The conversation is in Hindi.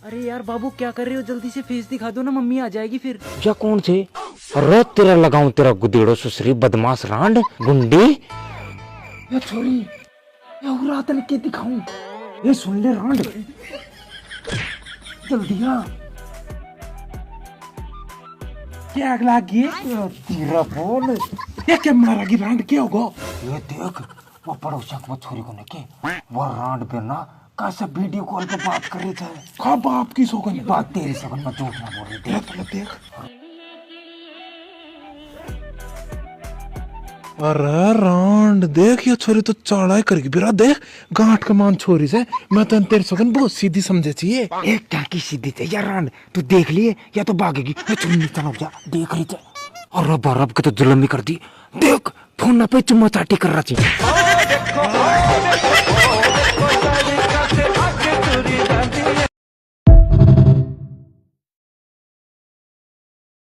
अरे यार बाबू क्या कर रहे हो, जल्दी से फेस दिखा दो ना, मम्मी आ जाएगी फिर। या कौन से? अरे तेरा लगाऊं तेरा गुदेड़ो सुसरी बदमाश रांड गुंडी। ये छोरी ये उरा तन के दिखाऊं, ये सुन ले रांड, जल्दी आ। क्या आग लगी तेरा बोल ये क्या मारागी रांड, क्या होगा? ये देख वो पड़ोसिया को छोरी को लेके वो रांड पे ना कैसे वीडियो कॉल पे बात कर रही थे। खा बाप की सौगन, बात तेरी सगन में झूठ ना बोल रही। देख ले देख। अरे रांड देख, ये छोरी तो चढ़ाई करेगी बिरा, देख गांठ का मान छोरी से। मैं तो तेरे सगन बहुत सीधी समझे चाहिए। एक क्या की सीधी थे यार रांड, तू देख लिए या तो भागेगी मैं चुन्नी चला जा देख रही थे। और अब अरब के तो जुल्म ही कर दी, देख फोन पे चुम्मा चाटी कर रहा थी।